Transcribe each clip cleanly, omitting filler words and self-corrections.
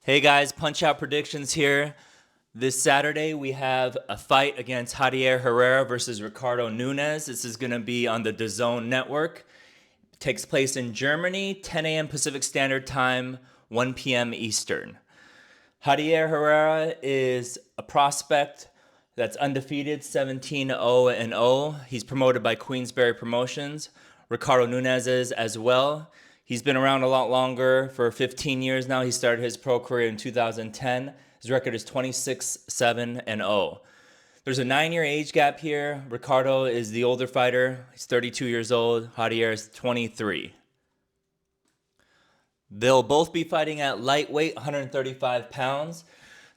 Hey guys, Punch Out Predictions here. This Saturday we have a fight against Jadier Herrera versus Ricardo Nunez. This is going to be on the DAZN network. It takes place in Germany, 10 a.m. Pacific Standard Time, 1 p.m. Eastern. Jadier Herrera is a prospect that's undefeated, 17-0-0. He's promoted by Queensberry Promotions. Ricardo Nunez is as well. He's been around a lot longer, for 15 years now. He started his pro career in 2010. His record is 26-7-0. There's a 9-year age gap here. Ricardo is the older fighter. He's 32 years old. Jadier is 23. They'll both be fighting at lightweight, 135 pounds.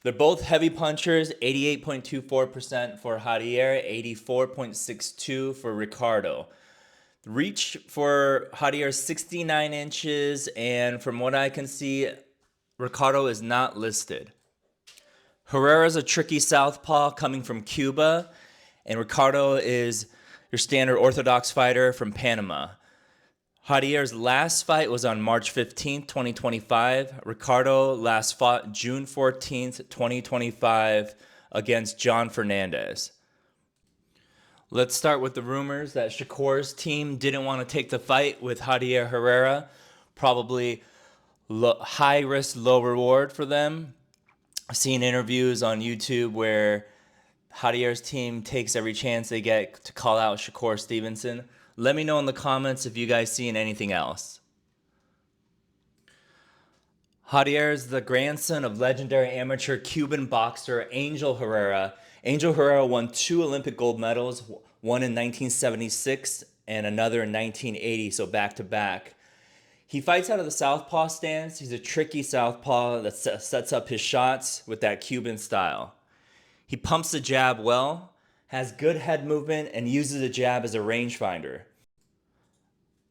They're both heavy punchers, 88.24% for Jadier, 84.62% for Ricardo. Reach for Jadier is 69 inches, and from what I can see, Ricardo is not listed. Herrera is a tricky southpaw coming from Cuba, and Ricardo is your standard orthodox fighter from Panama. Jadier's last fight was on March 15th, 2025. Ricardo last fought June 14th, 2025 against John Fernandez. Let's start with the rumors that Shakur's team didn't want to take the fight with Jadier Herrera. Probably high risk, low reward for them. I've seen interviews on YouTube where Jadier's team takes every chance they get to call out Shakur Stevenson. Let me know in the comments if you guys seen anything else. Jadier is the grandson of legendary amateur Cuban boxer Angel Herrera. Angel Herrera won 2 Olympic gold medals, one in 1976 and another in 1980, so back-to-back. He fights out of the southpaw stance. He's a tricky southpaw that sets up his shots with that Cuban style. He pumps the jab well, has good head movement, and uses the jab as a rangefinder.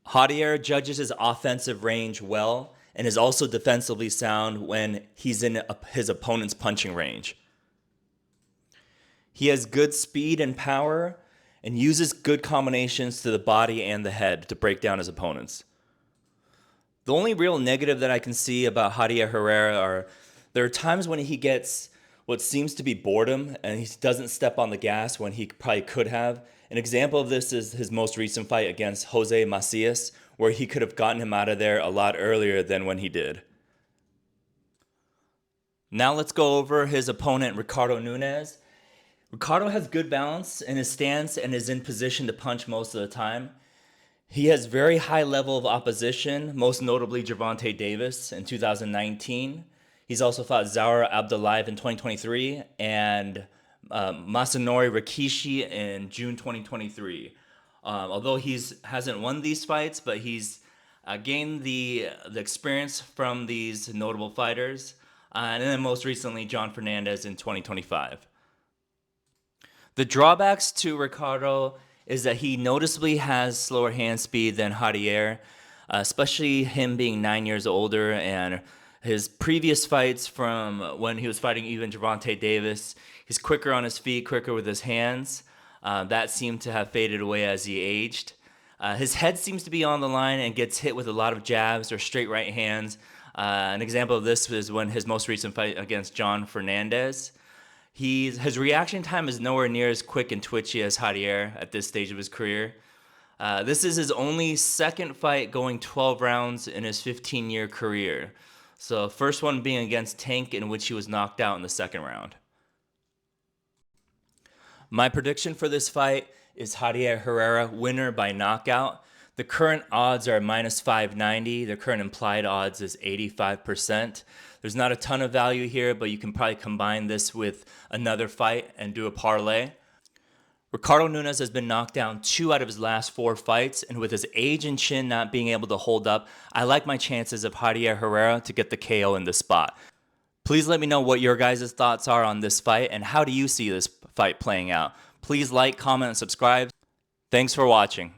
Jadier judges his offensive range well and is also defensively sound when he's in his opponent's punching range. He has good speed and power and uses good combinations to the body and the head to break down his opponents. The only real negative that I can see about Jadier Herrera are there are times when he gets what seems to be boredom and he doesn't step on the gas when he probably could have. An example of this is his most recent fight against Jose Macias, where he could have gotten him out of there a lot earlier than when he did. Now let's go over his opponent, Ricardo Nunez. Ricardo has good balance in his stance and is in position to punch most of the time. He has very high level of opposition, most notably Gervonta Davis in 2019. He's also fought Zaur Abdullayev in 2023 and Masanori Rikishi in June 2023. Although he hasn't won these fights, but he's gained the experience from these notable fighters. And then most recently, John Fernandez in 2025. The drawbacks to Ricardo is that he noticeably has slower hand speed than Jadier, especially him being 9 years older, and his previous fights from when he was fighting even Gervonta Davis, he's quicker on his feet, quicker with his hands. That seemed to have faded away as he aged. His head seems to be on the line and gets hit with a lot of jabs or straight right hands. An example of this was when his most recent fight against John Fernandez. His reaction time is nowhere near as quick and twitchy as Jadier at this stage of his career. This is his only second fight going 12 rounds in his 15-year career. So first one being against Tank, in which he was knocked out in the second round. My prediction for this fight is Jadier Herrera winner by knockout. The current odds are minus 590. The current implied odds is 85%. There's not a ton of value here, but you can probably combine this with another fight and do a parlay. Ricardo Nunez has been knocked down 2 out of his last 4 fights, and with his age and chin not being able to hold up, I like my chances of Jadier Herrera to get the KO in this spot. Please let me know what your guys' thoughts are on this fight, and how do you see this fight playing out? Please like, comment, and subscribe. Thanks for watching.